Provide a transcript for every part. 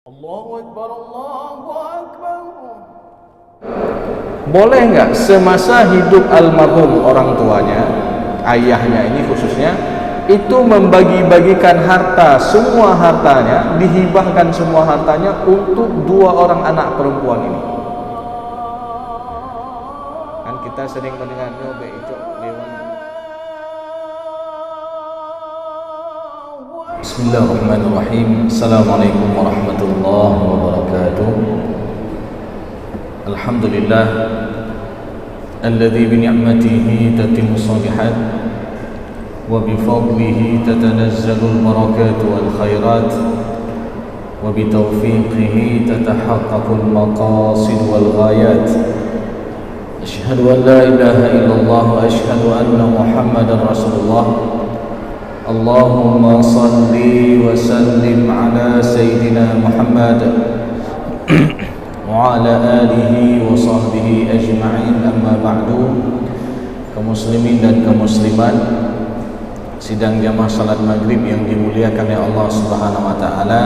Allahu Akbar, Allahu Akbar. Boleh nggak semasa hidup almarhum orang tuanya, ayahnya ini khususnya, itu membagi-bagikan harta, semua hartanya, dihibahkan semua hartanya untuk dua orang anak perempuan ini? Kan kita sering mendengarnya beicok dewan. Bismillahirrahmanirrahim. Assalamualaikum warahmatullahi wabarakatuh. Alhamdulillah alladzi bi ni'matihi tatimmu shalihat wa bi fadlihi tatanazzalu al-barakatu wal khairat wa bi tawfiqihi tatahaqqaqu al-maqasid wal ghayat. Asyhadu an la ilaha illallah wa asyhadu anna Muhammadar Rasulullah. Allahumma salli wa sallim ala Sayyidina Muhammad wa ala alihi wa sahbihi ajma'in, amma ba'du. Kaum muslimin dan kaum muslimat, sidang jamaah salat maghrib yang dimuliakan oleh Allah Subhanahu wa taala,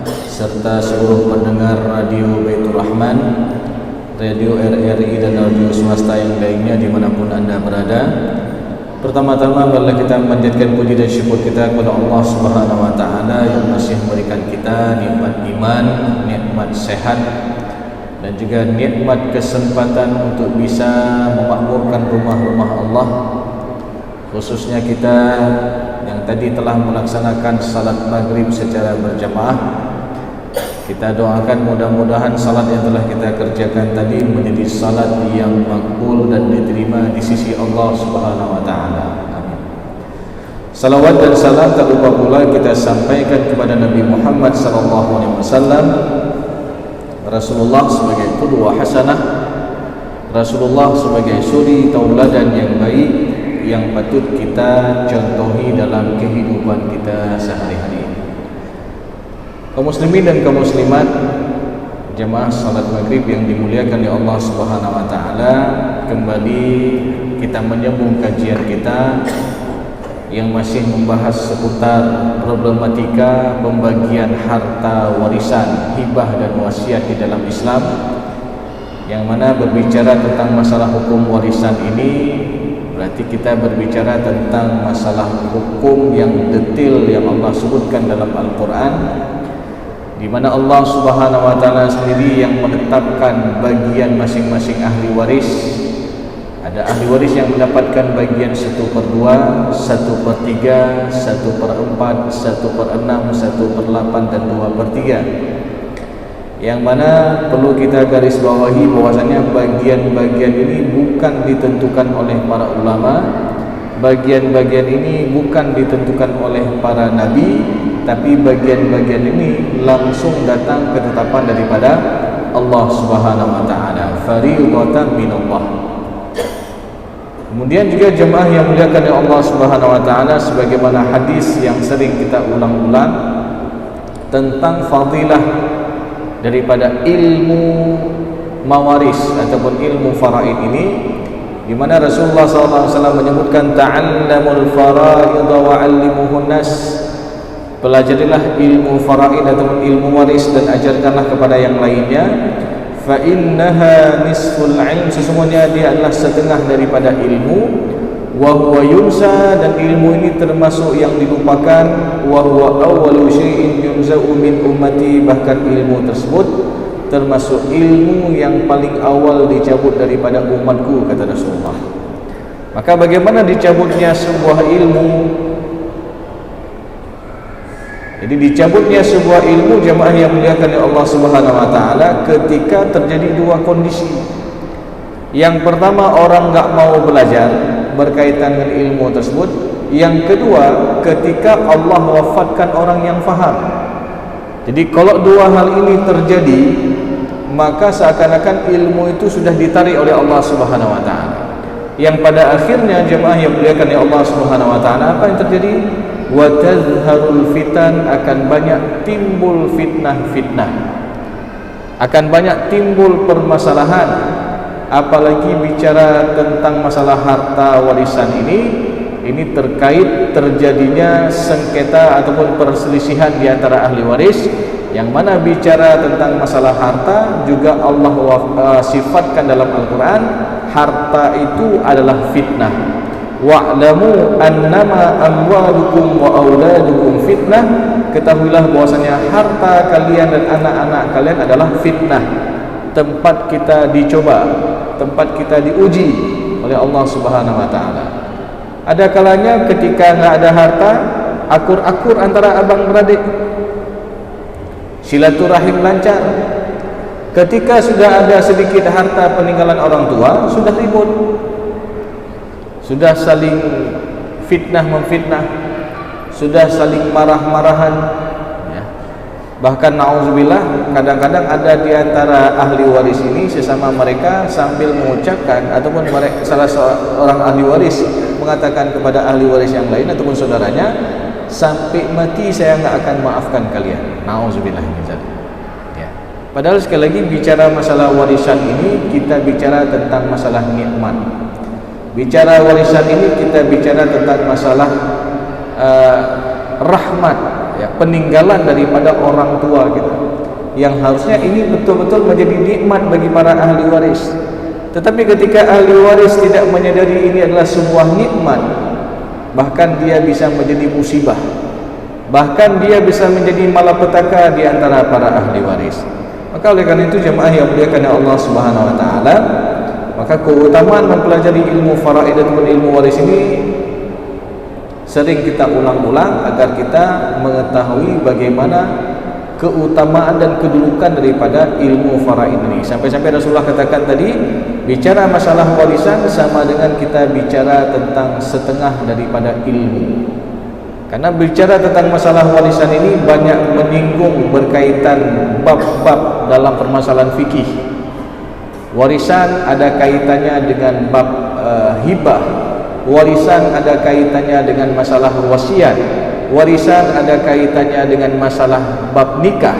serta seluruh pendengar radio Baitur Rahman, radio RRI dan radio swasta yang lainnya dimanapun anda berada. Pertama-tama marilah kita memanjatkan puji dan syukur kita kepada Allah Subhanahu wa taala yang masih memberikan kita nikmat iman, nikmat sehat, dan juga nikmat kesempatan untuk bisa memakmurkan rumah-rumah Allah. Khususnya kita yang tadi telah melaksanakan salat maghrib secara berjamaah, kita doakan mudah-mudahan salat yang telah kita kerjakan tadi menjadi salat yang makbul dan diterima di sisi Allah Subhanahu wa taala. Amin. Salawat dan salam tak lupa pula kita sampaikan kepada Nabi Muhammad sallallahu alaihi wasallam, Rasulullah sebagai qudwah hasanah, Rasulullah sebagai suri tauladan yang baik yang patut kita contohi dalam kehidupan kita sehari-hari. Kaum muslimin dan kaum muslimat, jemaah salat maghrib yang dimuliakan oleh Allah Subhanahu wa taala, kembali kita menyambung kajian kita yang masih membahas seputar problematika pembagian harta warisan, hibah dan wasiat di dalam Islam, yang mana berbicara tentang masalah hukum warisan ini berarti kita berbicara tentang masalah hukum yang detail yang Allah sebutkan dalam Al-Quran, di mana Allah Subhanahu wa taala sendiri yang menetapkan bagian masing-masing ahli waris. Ada ahli waris yang mendapatkan bagian 1/2, 1/3, 1/4, 1/6, 1/8 dan 2/3. Yang mana perlu kita garis bawahi bahwasanya bagian-bagian ini bukan ditentukan oleh para ulama, bagian-bagian ini bukan ditentukan oleh para nabi, tapi bagian-bagian ini langsung datang ketetapan daripada Allah Subhanahu wa taala, fariidatan minallah. Kemudian juga jemaah yang muliakan oleh Allah Subhanahu wa taala, sebagaimana hadis yang sering kita ulang-ulang tentang fadilah daripada ilmu mawaris ataupun ilmu faraid ini, di mana Rasulullah SAW menyebutkan ta'allamul faraid wa 'allimuhun nas. Pelajarilah ilmu faraid ataupun ilmu waris dan ajarkanlah kepada yang lainnya. Fa innaha nisful ilm, sesungguhnya dia adalah setengah daripada ilmu. Wa huwa yunsa, dan ilmu ini termasuk yang dilupakan. Wa huwa awwalu syai'in yunza'u min ummati, bahkan ilmu tersebut termasuk ilmu yang paling awal dicabut daripada umatku, kata Rasulullah. Maka bagaimana dicabutnya sebuah ilmu? Jadi dicabutnya sebuah ilmu, jemaah yang muliakan oleh Allah Subhanahu wa taala, ketika terjadi dua kondisi. Yang pertama, orang enggak mau belajar berkaitan dengan ilmu tersebut. Yang kedua, ketika Allah wafatkan orang yang faham. Jadi kalau dua hal ini terjadi, maka seakan-akan ilmu itu sudah ditarik oleh Allah Subhanahu wa taala. Yang pada akhirnya jemaah yang muliakan oleh Allah Subhanahu wa taala, apa yang terjadi? Wa tazharul fitan, akan banyak timbul fitnah-fitnah, akan banyak timbul permasalahan. Apalagi bicara tentang masalah harta warisan ini terkait terjadinya sengketa ataupun perselisihan di antara ahli waris, yang mana bicara tentang masalah harta juga Allah sifatkan dalam Al-Quran, harta itu adalah fitnah. Wa'lamu annama amwalukum wa auladukum fitnah. Ketahuilah bahwasanya harta kalian dan anak-anak kalian adalah fitnah, tempat kita dicoba, tempat kita diuji oleh Allah Subhanahu wa taala. Ada kalanya ketika enggak ada harta, akur-akur antara abang beradik, silaturahim lancar. Ketika sudah ada sedikit harta peninggalan orang tua, sudah ribut, sudah saling fitnah memfitnah, sudah saling marah-marahan, ya. Bahkan na'udzubillah, kadang-kadang ada di antara ahli waris ini sesama mereka sambil mengucapkan, ataupun salah seorang ahli waris mengatakan kepada ahli waris yang lain ataupun saudaranya, sampai mati saya enggak akan maafkan kalian. Na'udzubillah min dzalik. Ya. Padahal sekali lagi bicara masalah warisan ini, kita bicara tentang masalah nikmat. Bicara warisan ini kita bicara tentang masalah rahmat, ya, peninggalan daripada orang tua kita, yang harusnya ini betul-betul menjadi nikmat bagi para ahli waris. Tetapi ketika ahli waris tidak menyadari ini adalah sebuah nikmat, bahkan dia bisa menjadi musibah, bahkan dia bisa menjadi malapetaka di antara para ahli waris. Maka oleh karena itu jemaah yang dimuliakan Allah Subhanahu wa taala, maka keutamaan mempelajari ilmu faraid dan ilmu waris ini sering kita ulang-ulang agar kita mengetahui bagaimana keutamaan dan kedudukan daripada ilmu faraid ini. Sampai-sampai Rasulullah katakan tadi, bicara masalah warisan sama dengan kita bicara tentang setengah daripada ilmu. Karena bicara tentang masalah warisan ini banyak menyinggung berkaitan bab-bab dalam permasalahan fikih. Warisan ada kaitannya dengan bab hibah. Warisan ada kaitannya dengan masalah wasiat. Warisan ada kaitannya dengan masalah bab nikah,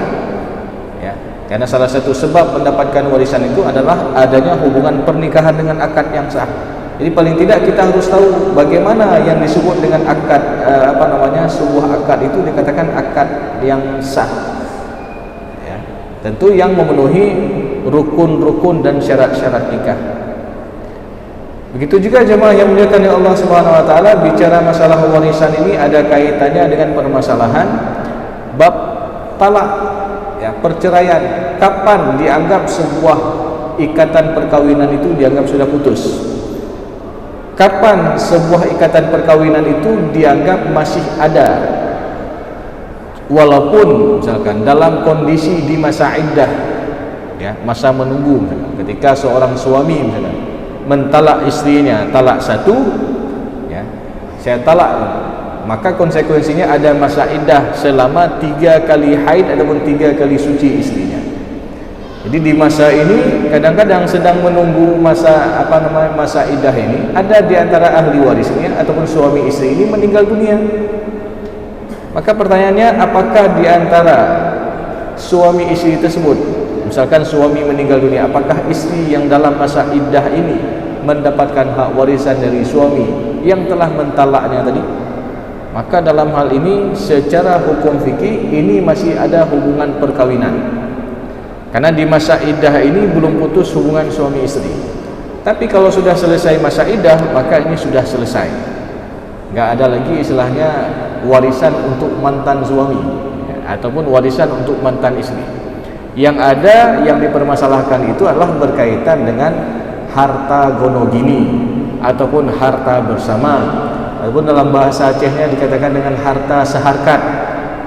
ya. Karena salah satu sebab mendapatkan warisan itu adalah adanya hubungan pernikahan dengan akad yang sah. Jadi paling tidak kita harus tahu bagaimana yang disebut dengan akad, sebuah akad itu dikatakan akad yang sah, ya. Tentu yang memenuhi rukun-rukun dan syarat-syarat nikah. Begitu juga jemaah yang dimuliakan oleh Allah Subhanahu wa taala, bicara masalah warisan ini ada kaitannya dengan permasalahan bab talak, ya, perceraian. Kapan dianggap sebuah ikatan perkawinan itu dianggap sudah putus? Kapan sebuah ikatan perkawinan itu dianggap masih ada, walaupun misalkan dalam kondisi di masa iddah, ya, masa menunggu. Ketika seorang suami misalkan mentalak istrinya talak satu, ya, saya talak, maka konsekuensinya ada masa iddah selama 3 kali haid ataupun 3 kali suci istrinya. Jadi di masa ini kadang-kadang sedang menunggu masa masa iddah ini, ada di antara ahli warisnya ataupun suami istri ini meninggal dunia. Maka pertanyaannya, apakah di antara suami istri tersebut, misalkan suami meninggal dunia, apakah istri yang dalam masa iddah ini mendapatkan hak warisan dari suami yang telah mentalaknya tadi? Maka dalam hal ini secara hukum fikih ini masih ada hubungan perkawinan. Karena di masa iddah ini belum putus hubungan suami istri. Tapi kalau sudah selesai masa iddah, maka ini sudah selesai. Enggak ada lagi istilahnya warisan untuk mantan suami, ya, ataupun warisan untuk mantan istri. Yang ada, yang dipermasalahkan itu adalah berkaitan dengan harta gonogini ataupun harta bersama, ataupun dalam bahasa Acehnya dikatakan dengan harta seharkat,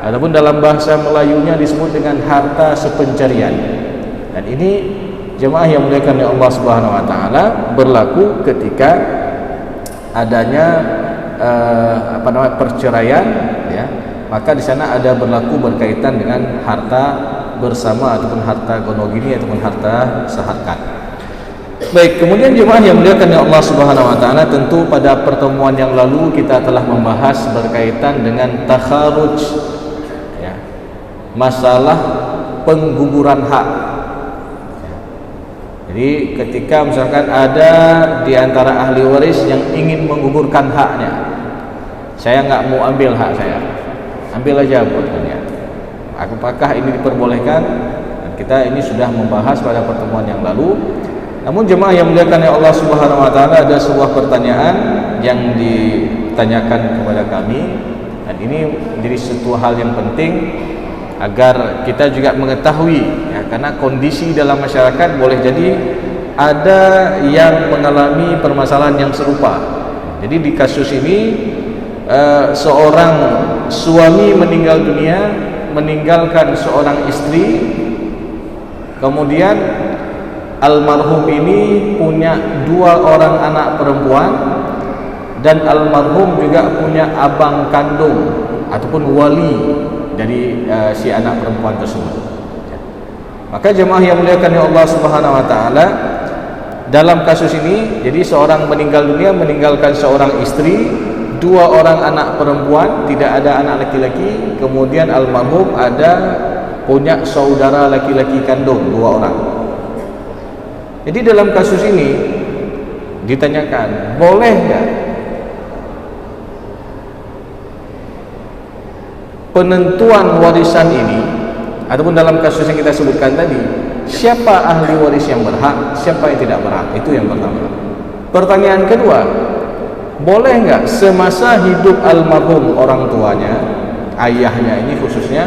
ataupun dalam bahasa Melayunya disebut dengan harta sepencarian. Dan ini jemaah yang dimuliakan oleh Allah Subhanahu wa taala berlaku ketika adanya perceraian, ya. Maka di sana ada berlaku berkaitan dengan harta bersama ataupun harta gonogini ataupun harta seharkat. Baik, kemudian jemaah yang dimuliakan oleh Allah Subhanahu wa taala, tentu pada pertemuan yang lalu kita telah membahas berkaitan dengan takharuj, ya, masalah pengguguran hak. Jadi ketika misalkan ada di antara ahli waris yang ingin menggugurkan haknya, saya nggak mau ambil hak saya, ambil aja buat kalian. apakah ini diperbolehkan? Dan kita ini sudah membahas pada pertemuan yang lalu. Namun jemaah yang dimuliakan oleh Allah Subhanahu wa taala, ada sebuah pertanyaan yang ditanyakan kepada kami, dan ini menjadi suatu hal yang penting agar kita juga mengetahui ya, karena kondisi dalam masyarakat boleh jadi ada yang mengalami permasalahan yang serupa. Jadi di kasus ini seorang suami meninggal dunia, meninggalkan seorang istri, kemudian almarhum ini punya 2 orang anak perempuan, dan almarhum juga punya abang kandung ataupun wali dari si anak perempuan tersebut. Maka jemaah yang muliakan oleh Allah Subhanahu wa taala, dalam kasus ini jadi seorang meninggal dunia meninggalkan seorang istri, 2 orang anak perempuan, tidak ada anak laki-laki, kemudian almarhum punya saudara laki-laki kandung 2 orang. Jadi dalam kasus ini ditanyakan, boleh enggak penentuan warisan ini, ataupun dalam kasus yang kita sebutkan tadi, siapa ahli waris yang berhak, siapa yang tidak berhak? Itu yang pertama. Pertanyaan kedua, boleh enggak semasa hidup almarhum orang tuanya, ayahnya ini khususnya,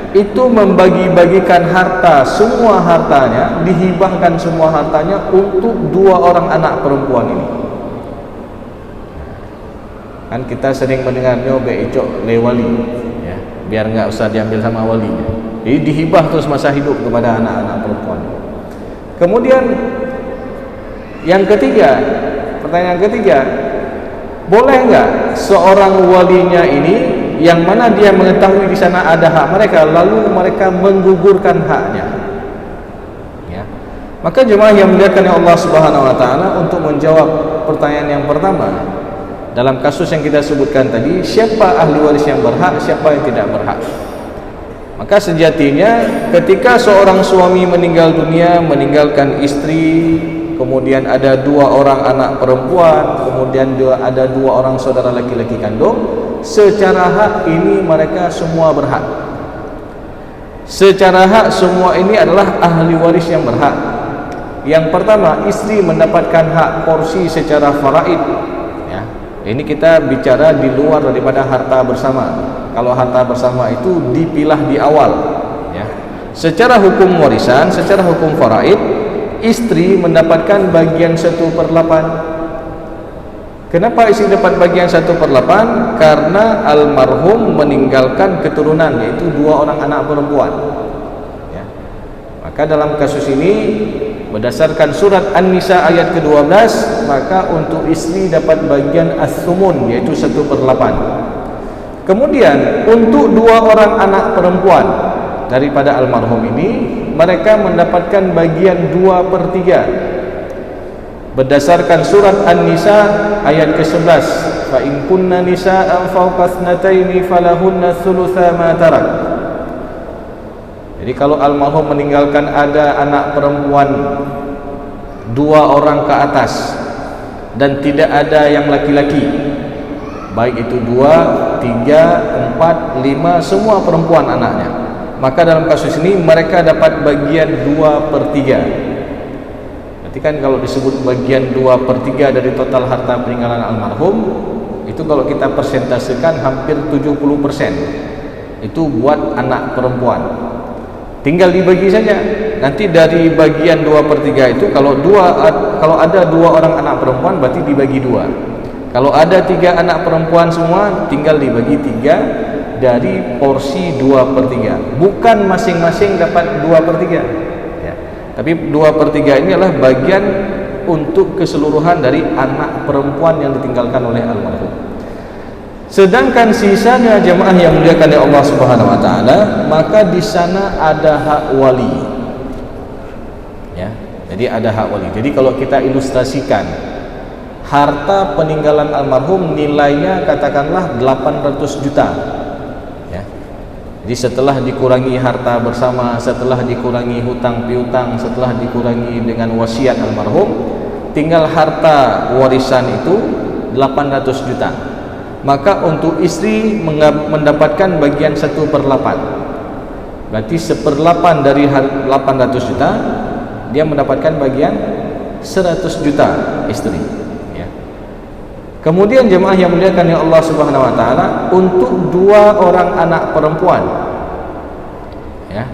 itu membagi-bagikan harta, semua hartanya, dihibahkan semua hartanya untuk 2 orang anak perempuan ini? Kan kita sering mendengarnya beicok lewali ya, biar enggak usah diambil sama walinya. Jadi dihibah terus masa hidup kepada anak-anak perempuan. Kemudian yang ketiga, pertanyaan ketiga, boleh enggak seorang walinya ini yang mana dia mengetahui di sana ada hak mereka, lalu mereka menggugurkan haknya? Ya. Maka jemaah yang dimuliakan oleh Allah Subhanahu wa taala, untuk menjawab pertanyaan yang pertama, dalam kasus yang kita sebutkan tadi, siapa ahli waris yang berhak, siapa yang tidak berhak? Maka sejatinya ketika seorang suami meninggal dunia, meninggalkan istri, kemudian ada 2 orang anak perempuan, kemudian ada 2 orang saudara laki-laki kandung, secara hak ini mereka semua berhak. Secara hak semua ini adalah ahli waris yang berhak. Yang pertama, istri mendapatkan hak porsi secara faraid ya. Ini kita bicara di luar daripada harta bersama. Kalau harta bersama itu dipilah di awal ya. Secara hukum warisan, secara hukum faraid, istri mendapatkan bagian 1/8. Kenapa istri dapat bagian 1/8? Karena almarhum meninggalkan keturunan, yaitu 2 orang anak perempuan ya. Maka dalam kasus ini berdasarkan surat An-Nisa ayat ke-12, maka untuk istri dapat bagian as-sumun, yaitu 1/8. Kemudian untuk 2 orang anak perempuan daripada almarhum ini, mereka mendapatkan bagian 2/3 berdasarkan surat An-Nisa ayat ke-11, fa in kunna nisa'an fawqa thnataini falahunna thulutsa ma tarak. Jadi kalau almarhum meninggalkan ada anak perempuan 2 orang ke atas dan tidak ada yang laki-laki, baik itu 2, 3, 4, 5, semua perempuan anaknya, maka dalam kasus ini mereka dapat bagian 2/3. Berarti kan kalau disebut bagian 2/3 dari total harta peninggalan almarhum, itu kalau kita persentasekan hampir 70% itu buat anak perempuan. Tinggal dibagi saja. Nanti dari bagian 2/3 itu, kalau ada 2 orang anak perempuan berarti dibagi 2. Kalau ada 3 anak perempuan semua, tinggal dibagi 3 dari porsi 2/3. Bukan masing-masing dapat 2/3 ya. Tapi 2/3 ini adalah bagian untuk keseluruhan dari anak perempuan yang ditinggalkan oleh almarhum. Sedangkan sisanya jemaah yang dimuliakan oleh Allah Subhanahu wa taala, maka di sana ada hak wali. Ya. Jadi ada hak wali. Jadi kalau kita ilustrasikan, harta peninggalan almarhum nilainya katakanlah 800 juta. Ya. Jadi setelah dikurangi harta bersama, setelah dikurangi hutang piutang, setelah dikurangi dengan wasiat almarhum, tinggal harta warisan itu 800 juta. Maka untuk istri mendapatkan bagian 1/8. Berarti 1/8 dari 800 juta, dia mendapatkan bagian 100 juta istri, ya. Kemudian jemaah yang muliakan ya Allah Subhanahu wa taala, untuk 2 orang anak perempuan, ya,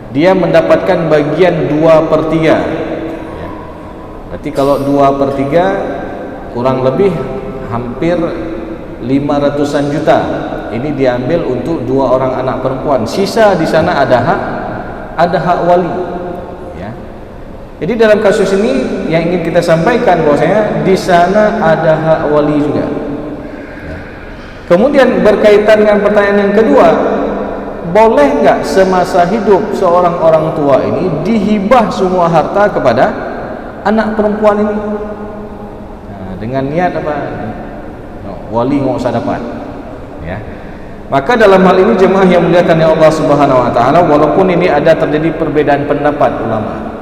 dia mendapatkan bagian 2/3, ya. Berarti kalau 2/3 kurang lebih hampir 500-an juta ini diambil untuk 2 orang anak perempuan. Sisa di sana ada hak wali, ya. Jadi dalam kasus ini yang ingin kita sampaikan bahwasanya di sana ada hak wali juga, ya. Kemudian berkaitan dengan pertanyaan yang kedua, boleh enggak semasa hidup seorang orang tua ini dihibah semua harta kepada anak perempuan ini? Nah, dengan niat apa? Wali enggak usah dapat, ya. Maka dalam hal ini jemaah yang muliakan ya Allah Subhanahu wa taala, walaupun ini ada terjadi perbedaan pendapat ulama.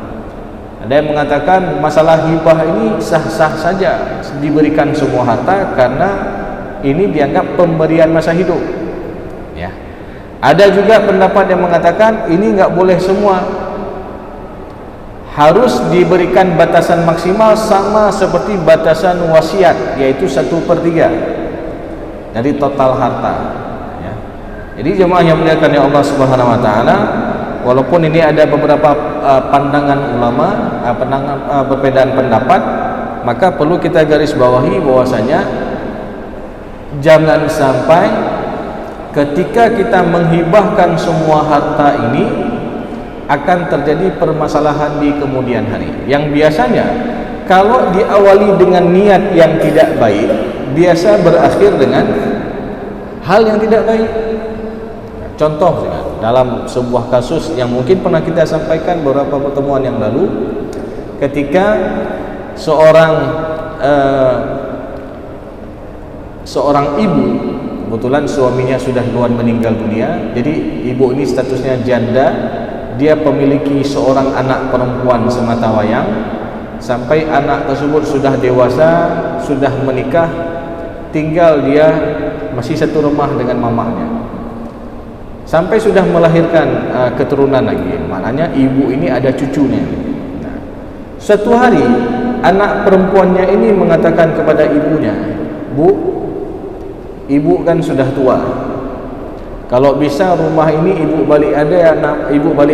Ada yang mengatakan masalah hibah ini sah-sah saja diberikan semua harta karena ini dianggap pemberian masa hidup, ya. Ada juga pendapat yang mengatakan ini enggak boleh semua, harus diberikan batasan maksimal sama seperti batasan wasiat, yaitu 1/3 dari total harta. Jadi jemaah yang muliakan ya Allah Subhanahu wa taala, walaupun ini ada beberapa pandangan ulama, perbedaan pendapat, maka perlu kita garis bawahi bahwasanya jangan sampai ketika kita menghibahkan semua harta ini akan terjadi permasalahan di kemudian hari, yang biasanya kalau diawali dengan niat yang tidak baik biasa berakhir dengan hal yang tidak baik. Contoh dalam sebuah kasus yang mungkin pernah kita sampaikan beberapa pertemuan yang lalu, ketika seorang ibu, kebetulan suaminya sudah duluan meninggal dunia, jadi ibu ini statusnya janda, dia memiliki seorang anak perempuan sematawayang, sampai anak tersebut sudah dewasa, sudah menikah, tinggal dia masih satu rumah dengan mamahnya, sampai sudah melahirkan keturunan lagi, maknanya ibu ini ada cucunya. Nah, suatu hari anak perempuannya ini mengatakan kepada ibunya, "Bu, ibu kan sudah tua. Kalau bisa rumah ini ibu balik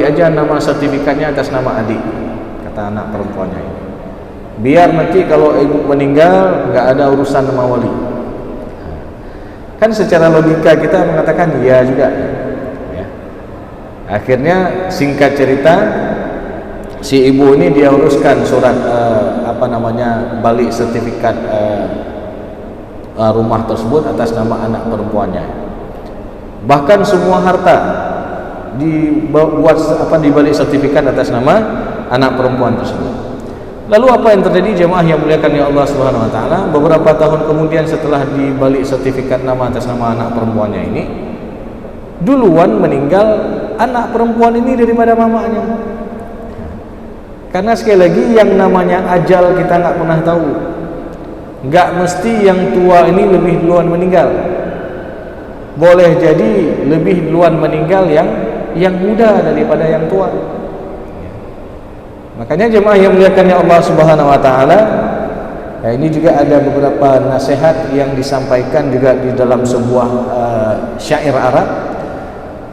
aja nama sertifikatnya atas nama adik," kata anak perempuannya ini. "Biar nanti kalau ibu meninggal enggak ada urusan sama wali." Kan secara logika kita mengatakan iya juga. Akhirnya singkat cerita, si ibu ini dia uruskan surat balik sertifikat rumah tersebut atas nama anak perempuannya. Bahkan semua harta dibalik sertifikat atas nama anak perempuan tersebut. Lalu apa yang terjadi jemaah yang muliakan ya Allah Subhanahu wa taala? Beberapa tahun kemudian setelah dibalik sertifikat nama atas nama anak perempuannya ini, duluan meninggal anak perempuan ini daripada mamanya. Karena sekali lagi yang namanya ajal kita nggak pernah tahu. Nggak mesti yang tua ini lebih duluan meninggal. Boleh jadi lebih duluan meninggal yang muda daripada yang tua. Makanya jemaah yang muliakan ya Allah Subhanahu wa taala, ini juga ada beberapa nasihat yang disampaikan juga di dalam sebuah syair Arab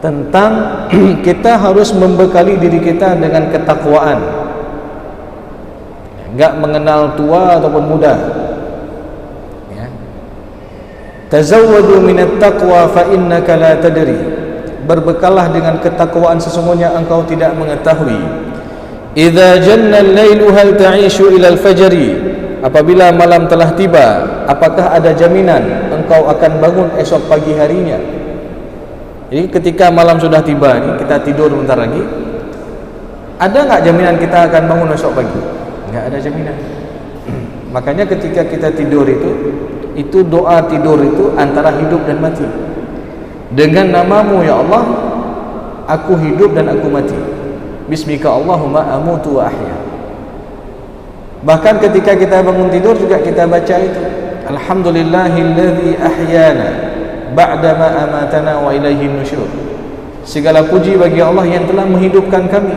tentang kita harus membekali diri kita dengan ketakwaan, enggak mengenal tua ataupun muda, ya. Tazawwadu minat taqwa fa innaka la tadri. Berbekallah dengan ketakwaan, sesungguhnya engkau tidak mengetahui. Idza janna al-lailu hal ta'ishu ila al-fajri. Apabila malam telah tiba, apakah ada jaminan engkau akan bangun esok pagi harinya? Jadi ketika malam sudah tiba ini, kita tidur bentar lagi, ada nggak jaminan kita akan bangun esok pagi? Nggak ada jaminan. Makanya ketika kita tidur itu doa tidur itu antara hidup dan mati. Dengan namamu ya Allah, aku hidup dan aku mati. Bismika Allahumma amutu wa ahya. Bahkan ketika kita bangun tidur juga kita baca itu, Alhamdulillahilladzi ahyana ba'dama amatana wa ilaihin nusyur. Segala puji bagi Allah yang telah menghidupkan kami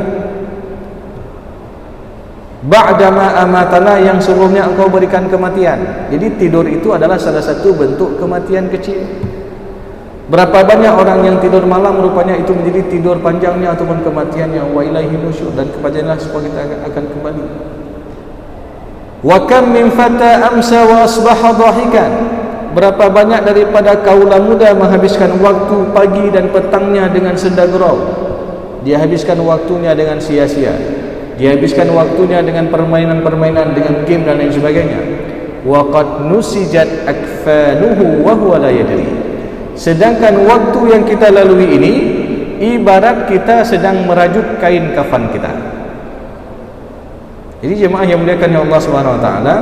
ba'dama amatana, yang sebelumnya engkau berikan kematian. Jadi tidur itu adalah salah satu bentuk kematian kecil. Berapa banyak orang yang tidur malam rupanya itu menjadi tidur panjangnya ataupun kematiannya. Wa ilaihi nusyur, dan kepadanya semua kita akan kembali. Wa kam min fata amsa wa asbaha dhahikan. Berapa banyak daripada kaula muda menghabiskan waktu pagi dan petangnya dengan senda gurau. Dia habiskan waktunya dengan sia-sia. Dia habiskan waktunya dengan permainan-permainan, dengan game dan lain sebagainya. Wa qad nusijat akfanuhu wa huwa la yadri. Sedangkan waktu yang kita lalui ini ibarat kita sedang merajut kain kafan kita. Jadi jemaah yang muliakan Allah Subhanahu wa taala,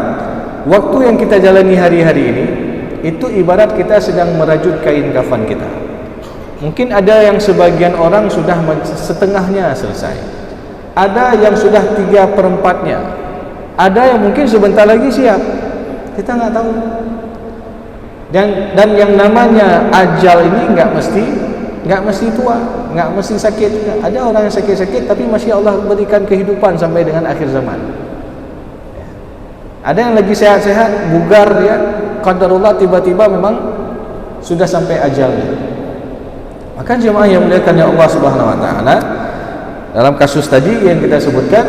waktu yang kita jalani hari-hari ini itu ibarat kita sedang merajut kain kafan kita. Mungkin ada yang sebagian orang sudah setengahnya selesai, ada yang sudah 3/4-nya, ada yang mungkin sebentar lagi siap. Kita nggak tahu. Dan yang namanya ajal ini nggak mesti tua, nggak mesti sakit juga. Ada orang yang sakit-sakit tapi masih Allah berikan kehidupan sampai dengan akhir zaman. Ada yang lagi sehat-sehat, bugar dia, qadarullah tiba-tiba memang sudah sampai ajalnya. Maka jemaah yang muliakan Allah Subhanahu wa taala, dalam kasus tadi yang kita sebutkan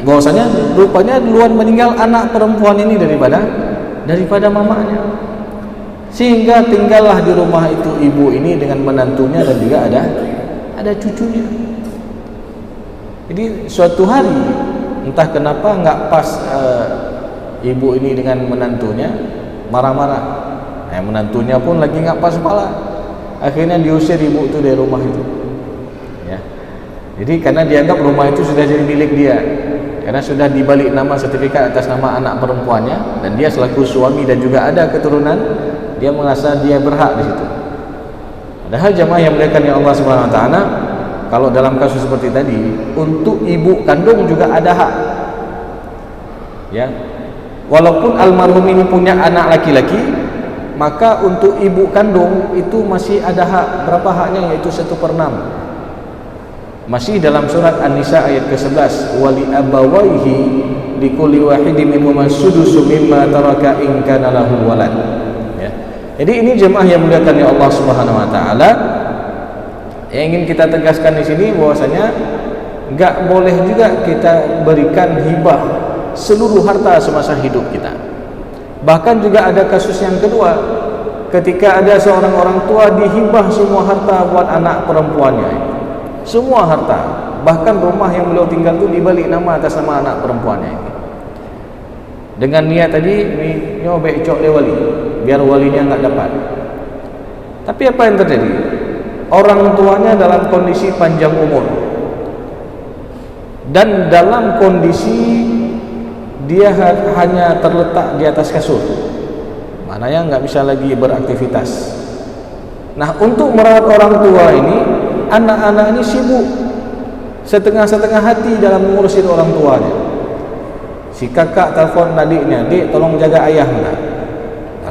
bahwasanya rupanya duluan meninggal anak perempuan ini daripada mamanya. Sehingga tinggallah di rumah itu ibu ini dengan menantunya dan juga ada cucunya. Jadi suatu hari entah kenapa nggak pas ibu ini dengan menantunya marah-marah. Menantunya pun lagi nggak pas kepala. Akhirnya diusir ibu itu dari rumah itu. Ya. Jadi karena dianggap rumah itu sudah jadi milik dia. Karena sudah dibalik nama sertifikat atas nama anak perempuannya dan dia selaku suami dan juga ada keturunan, dia merasa dia berhak di situ. Padahal jemaah yang muliakan Allah Subhanahu wa taala, kalau dalam kasus seperti tadi, untuk ibu kandung juga ada hak. Ya. Walaupun almarhum ini punya anak laki-laki, maka untuk ibu kandung itu masih ada hak. Berapa haknya? Yaitu 1/6. Masih dalam surat An-Nisa ayat ke-11, wali abawaihi likulli wahidin minhum as-sudusu mimma taraka in kana lahu walad. Ya. Jadi ini jemaah yang muliakan Allah Subhanahu wa taala, yang ingin kita tegaskan di sini bahwasanya enggak boleh juga kita berikan hibah seluruh harta semasa hidup kita. Bahkan juga ada kasus yang kedua, ketika ada seorang orang tua dihibah semua harta buat anak perempuannya. Semua harta, bahkan rumah yang beliau tinggal itu dibalik nama atas nama anak perempuannya ini. Dengan niat tadi, nyobek cok wali, biar walinya enggak dapat. Tapi apa yang terjadi? Orang tuanya dalam kondisi panjang umur dan dalam kondisi dia hanya terletak di atas kasur, maknanya enggak bisa lagi beraktivitas. Nah, untuk merawat orang tua ini, anak-anak ini sibuk setengah-setengah hati dalam mengurusin orang tuanya. Si kakak telepon adiknya, "Dik, tolong jaga ayah."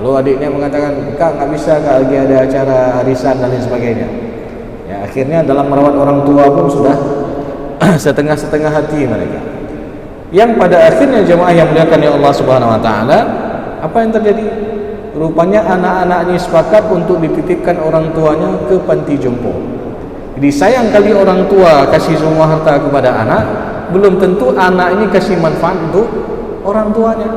Lalu adiknya mengatakan, "Kak, nggak bisa, Kak, lagi ada acara arisan dan lain sebagainya." Ya, akhirnya dalam merawat orang tua pun sudah setengah-setengah hati mereka. Yang pada akhirnya jemaah yang muliakan Allah Subhanahu wa taala, apa yang terjadi? Rupanya anak-anak ini sepakat untuk dititipkan orang tuanya ke panti jompo. Jadi sayang kali orang tua kasih semua harta kepada anak, belum tentu anak ini kasih manfaat untuk orang tuanya.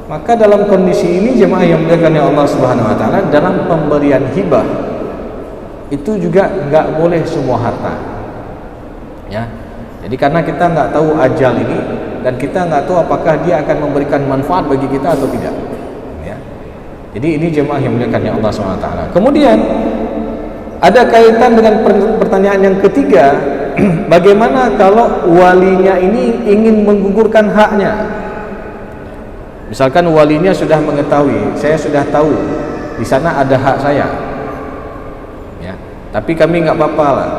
Maka dalam kondisi ini jemaah yang muliakan Allah Subhanahu wa taala, dalam pemberian hibah itu juga enggak boleh semua harta. Ya. Jadi karena kita enggak tahu ajal ini dan kita enggak tahu apakah dia akan memberikan manfaat bagi kita atau tidak. Ya. Jadi ini jemaah yang muliakan Allah Subhanahu wa taala. Kemudian ada kaitan dengan pertanyaan yang ketiga, bagaimana kalau walinya ini ingin menggugurkan haknya? Misalkan walinya sudah mengetahui, saya sudah tahu di sana ada hak saya, ya, tapi kami nggak apa-apa lah,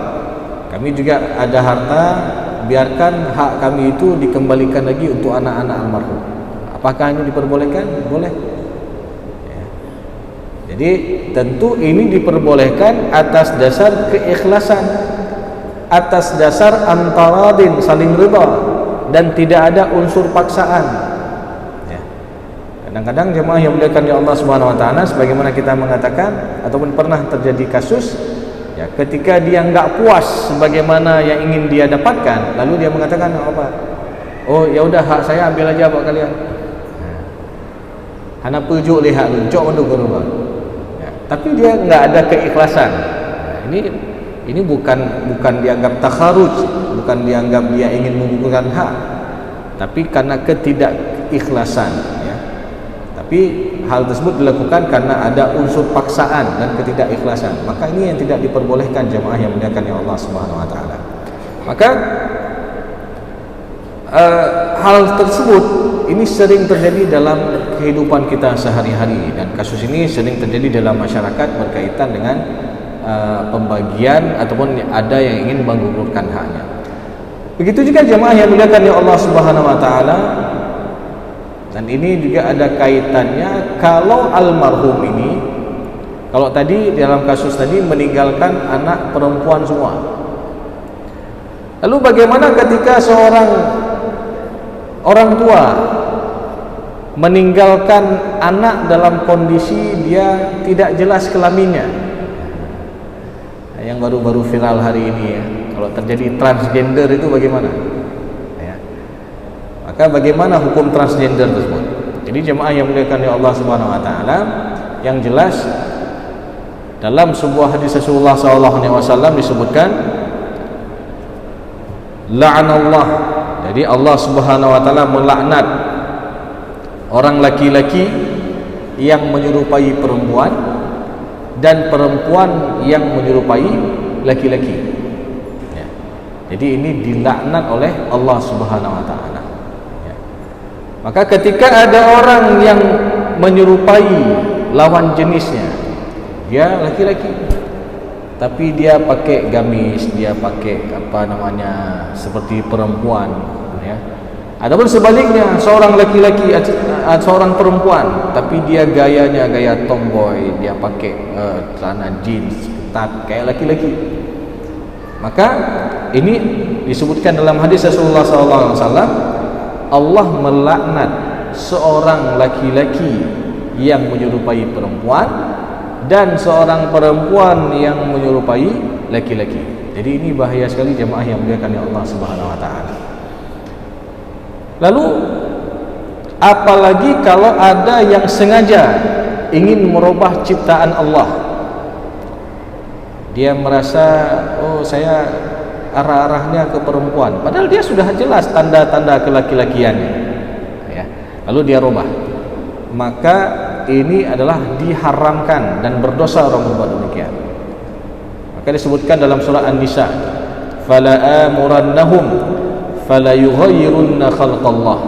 kami juga ada harta, biarkan hak kami itu dikembalikan lagi untuk anak-anak almarhum. Apakah ini diperbolehkan? Boleh. Ya. Jadi tentu ini diperbolehkan atas dasar keikhlasan, atas dasar antaradin, saling ridha, dan tidak ada unsur paksaan. Ya. Kadang-kadang jemaah yang dimuliakan oleh Allah Subhanahu Wa Taala, sebagaimana kita mengatakan ataupun pernah terjadi kasus, ya, ketika dia enggak puas sebagaimana yang ingin dia dapatkan, lalu dia mengatakan apa? Oh ya udah, hak saya ambil aja buat kalian. Hana pujuk lihat lu, cok untuk berubah. Ya, tapi dia enggak ada keikhlasan. Ya, ini bukan dianggap takharuj, bukan dianggap dia ingin menggugurkan hak, tapi karena ketidakikhlasan, ya. Tapi hal tersebut dilakukan karena ada unsur paksaan dan ketidakikhlasan. Maka ini yang tidak diperbolehkan jemaah yang dimuliakan oleh Allah Subhanahu Wa Taala. Maka hal tersebut ini sering terjadi dalam kehidupan kita sehari-hari, dan kasus ini sering terjadi dalam masyarakat berkaitan dengan pembagian ataupun ada yang ingin menggugurkan haknya. Begitu juga jemaah yang dimuliakan oleh Allah Subhanahu Wa Taala, dan ini juga ada kaitannya kalau almarhum ini, kalau tadi dalam kasus tadi meninggalkan anak perempuan semua. Lalu bagaimana ketika seorang orang tua meninggalkan anak dalam kondisi dia tidak jelas kelaminnya? Yang baru-baru viral hari ini, ya, kalau terjadi transgender itu bagaimana? Ya. Maka bagaimana hukum transgender tersebut? Jadi jemaah yang dimuliakan oleh Allah Subhanahu Wa Taala, yang jelas dalam sebuah hadis Rasulullah SAW disebutkan la'anallah. Jadi Allah Subhanahu Wa Taala melaknat orang laki-laki yang menyerupai perempuan dan perempuan yang menyerupai laki-laki. Ya. Jadi ini dilaknat oleh Allah Subhanahu Wa Taala. Ya. Maka ketika ada orang yang menyerupai lawan jenisnya, dia laki-laki, tapi dia pakai gamis, dia pakai seperti perempuan, ya. Adapun sebaliknya, seorang laki-laki, seorang perempuan, tapi dia gayanya gaya tomboy, dia pakai celana jeans ketat kayak laki-laki. Maka ini disebutkan dalam hadis Rasulullah SAW, Allah melaknat seorang laki-laki yang menyerupai perempuan dan seorang perempuan yang menyerupai laki-laki. Jadi ini bahaya sekali jemaah yang dimuliakan oleh Allah Subhanahu Wa Taala. Lalu apalagi kalau ada yang sengaja ingin merubah ciptaan Allah. Dia merasa, oh saya arah-arahnya ke perempuan, padahal dia sudah jelas tanda-tanda kelaki-lakiannya, ya. Lalu dia rubah. Maka ini adalah diharamkan dan berdosa orang berbuat demikian. Maka disebutkan dalam surah An-Nisa, fala amurannahum fala yughayyirunna khalqallah.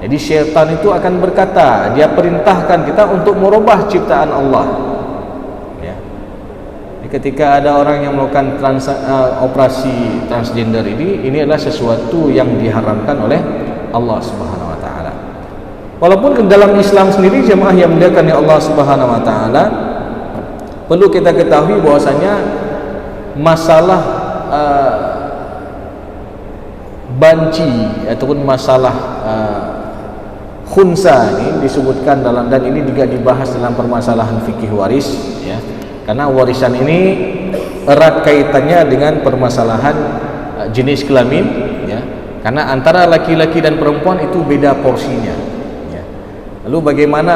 Jadi syaitan itu akan berkata, dia perintahkan kita untuk merubah ciptaan Allah, ya. Jadi ketika ada orang yang melakukan operasi transgender ini adalah sesuatu yang diharamkan oleh Allah Subhanahu Wa Taala. Walaupun dalam Islam sendiri jemaah yang dimuliakan oleh Allah Subhanahu Wa Taala, perlu kita ketahui bahwasanya masalah banci ataupun masalah khunsa ini disebutkan dalam, dan ini juga dibahas dalam permasalahan fikih waris, ya. Karena warisan ini erat kaitannya dengan permasalahan jenis kelamin, ya. Karena antara laki-laki dan perempuan itu beda porsinya, ya. Lalu bagaimana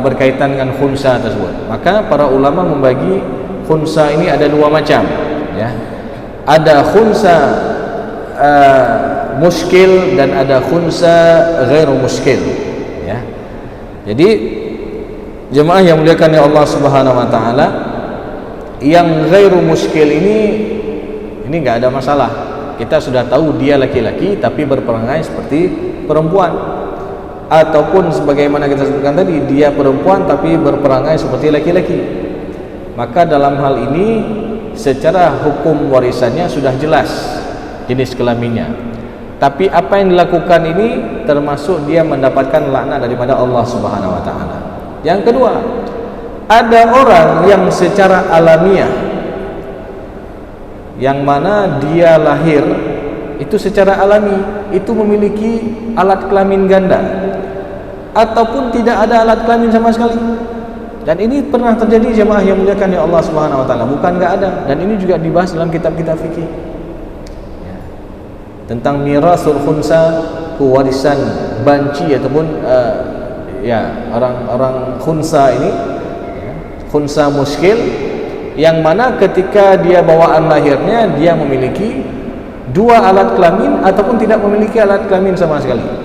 berkaitan dengan khunsa tersebut? Maka para ulama membagi khunsa ini ada dua macam, ya. Ada khunsa muskil dan ada khunsa ghairu muskil, ya. Jadi jemaah yang muliakan oleh Allah Subhanahu Wa Taala, yang ghairu muskil ini enggak ada masalah. Kita sudah tahu dia laki-laki tapi berperangai seperti perempuan, ataupun sebagaimana kita sebutkan tadi, dia perempuan tapi berperangai seperti laki-laki. Maka dalam hal ini secara hukum warisannya sudah jelas jenis kelaminnya. Tapi apa yang dilakukan ini termasuk dia mendapatkan laknat daripada Allah Subhanahu Wa Taala. Yang kedua, ada orang yang secara alamiah, yang mana dia lahir itu secara alami itu memiliki alat kelamin ganda, ataupun tidak ada alat kelamin sama sekali. Dan ini pernah terjadi jemaah yang muliakan ya Allah Subhanahu wa taala, bukan enggak ada. Dan ini juga dibahas dalam kitab-kitab fikih. Ya. Tentang mirasul khunsa, warisan banci ataupun orang khunsa ini, ya, khunsa muskil, yang mana ketika dia bawaan lahirnya dia memiliki dua alat kelamin ataupun tidak memiliki alat kelamin sama sekali.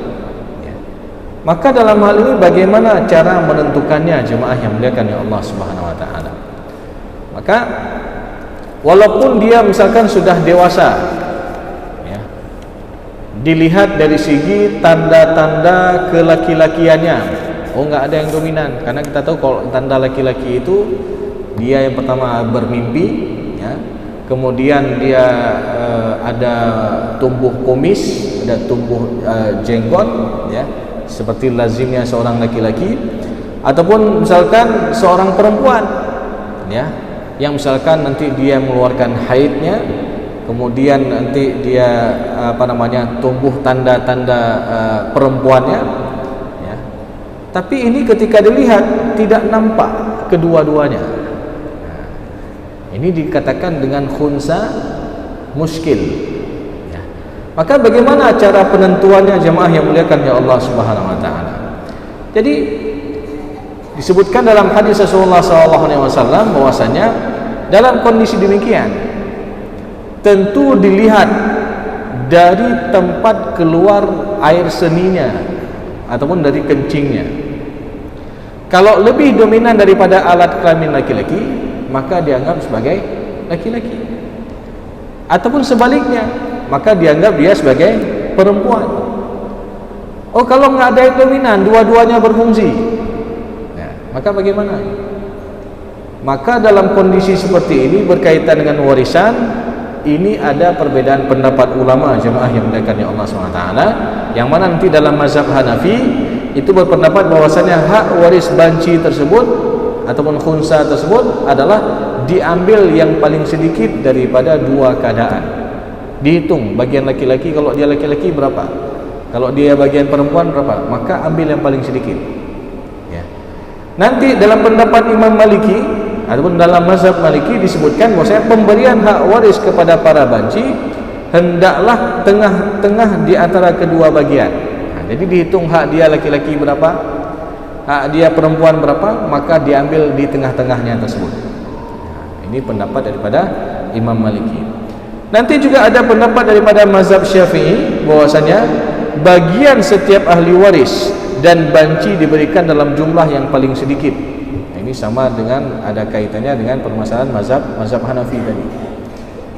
Maka dalam hal ini bagaimana cara menentukannya jemaah yang muliakan ya Allah Subhanahu wa taala? Maka walaupun dia misalkan sudah dewasa, ya, dilihat dari segi tanda-tanda kelaki-lakiannya, oh enggak ada yang dominan, karena kita tahu kalau tanda laki-laki itu dia yang pertama bermimpi, ya, kemudian dia ada tumbuh kumis, ada tumbuh jenggot, ya, seperti lazimnya seorang laki-laki, ataupun misalkan seorang perempuan, ya, yang misalkan nanti dia mengeluarkan haidnya, kemudian nanti dia tumbuh tanda-tanda perempuannya, ya. Tapi ini ketika dilihat tidak nampak kedua-duanya. Nah, ini dikatakan dengan khunsa muskil. Maka bagaimana cara penentuannya jemaah yang muliakan ya Allah Subhanahu wa taala? Jadi disebutkan dalam hadis Rasulullah SAW bahwasanya dalam kondisi demikian tentu dilihat dari tempat keluar air seninya ataupun dari kencingnya. Kalau lebih dominan daripada alat kelamin laki-laki, maka dianggap sebagai laki-laki. Ataupun sebaliknya, maka dianggap dia sebagai perempuan. Oh, kalau nggak ada yang dominan, dua-duanya berfungsi, ya, maka bagaimana? Maka dalam kondisi seperti ini berkaitan dengan warisan, ini ada perbedaan pendapat ulama jemaah yang dimuliakan oleh Allah SWT, yang mana nanti dalam mazhab Hanafi itu berpendapat bahwasanya hak waris banci tersebut ataupun khunsa tersebut adalah diambil yang paling sedikit daripada dua keadaan. Dihitung bagian laki-laki, kalau dia laki-laki berapa, kalau dia bagian perempuan berapa, maka ambil yang paling sedikit, ya. Nanti dalam pendapat Imam Maliki ataupun dalam mazhab Maliki disebutkan bahwasanya pemberian hak waris kepada para banci hendaklah tengah-tengah di antara kedua bagian. Nah, jadi dihitung hak dia laki-laki berapa, hak dia perempuan berapa, maka diambil di tengah-tengahnya tersebut. Nah, ini pendapat daripada Imam Maliki. Nanti juga ada pendapat daripada mazhab Syafi'i bahwasanya bagian setiap ahli waris dan banci diberikan dalam jumlah yang paling sedikit. Nah, ini sama dengan ada kaitannya dengan permasalahan mazhab Hanafi tadi.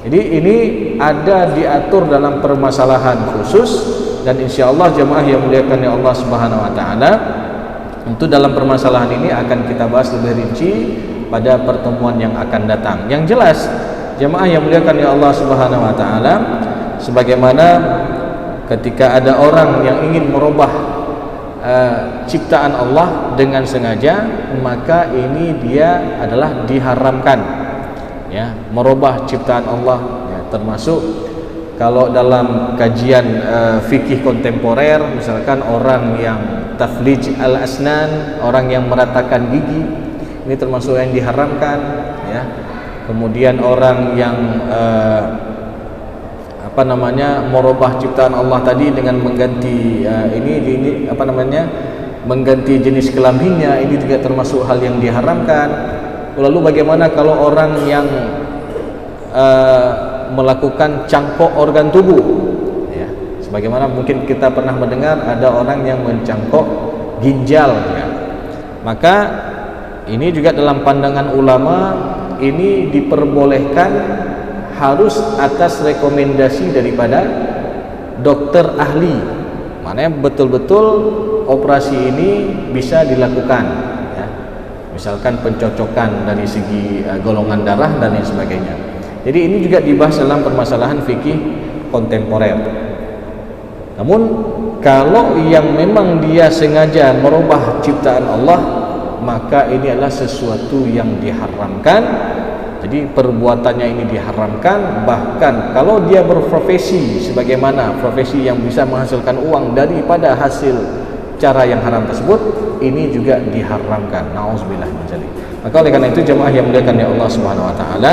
Jadi ini ada diatur dalam permasalahan khusus, dan insyaallah jemaah yang muliakan ya Allah Subhanahu wa taala, untuk dalam permasalahan ini akan kita bahas lebih rinci pada pertemuan yang akan datang. Yang jelas jemaah yang muliakan ya Allah Subhanahu wa taala, sebagaimana ketika ada orang yang ingin merubah ciptaan Allah dengan sengaja, maka ini dia adalah diharamkan, ya, merubah ciptaan Allah, ya, termasuk kalau dalam kajian fikih kontemporer, misalkan orang yang taflij al-asnan, orang yang meratakan gigi, ini termasuk yang diharamkan, ya. Kemudian orang yang merubah ciptaan Allah tadi dengan mengganti mengganti jenis kelaminnya, ini juga termasuk hal yang diharamkan. Lalu bagaimana kalau orang yang melakukan cangkok organ tubuh, ya, sebagaimana mungkin kita pernah mendengar ada orang yang mencangkok ginjal, ya. Maka ini juga dalam pandangan ulama ini diperbolehkan harus atas rekomendasi daripada dokter ahli, mana betul-betul operasi ini bisa dilakukan, ya. Misalkan pencocokan dari segi golongan darah dan lain sebagainya. Jadi ini juga dibahas dalam permasalahan fikih kontemporer. Namun kalau yang memang dia sengaja merubah ciptaan Allah, maka ini adalah sesuatu yang diharamkan. Jadi perbuatannya ini diharamkan, bahkan kalau dia berprofesi sebagaimana profesi yang bisa menghasilkan uang daripada hasil cara yang haram tersebut, ini juga diharamkan. Nauzubillah min dzalik. Maka oleh karena itu jemaah yang dimuliakan oleh Allah Subhanahu wa taala,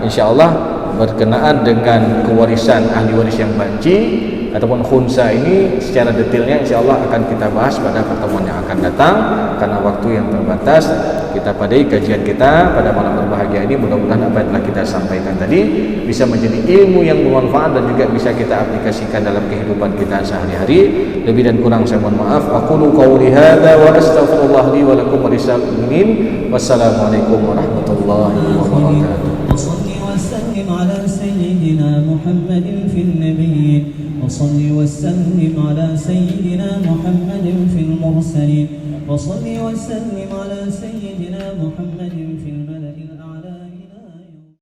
insyaallah berkenaan dengan kewarisan ahli waris yang banci ataupun khunsa ini secara detailnya insyaallah akan kita bahas pada pertemuan yang akan datang. Karena waktu yang terbatas, kita padai kajian kita pada malam berbahagia ini. Mudah-mudahan apa yang telah kita sampaikan tadi bisa menjadi ilmu yang bermanfaat dan juga bisa kita aplikasikan dalam kehidupan kita sehari-hari. Lebih dan kurang saya mohon maaf. Aqulu qawli hadza wa astaghfirullah li wa lakum wa lisal mu'minin. Wassalamualaikum warahmatullahi wabarakatuh. وسلم على سيدنا محمد في النبيين وصل وسلم على سيدنا محمد في المرسلين وصل وسلم على سيدنا محمد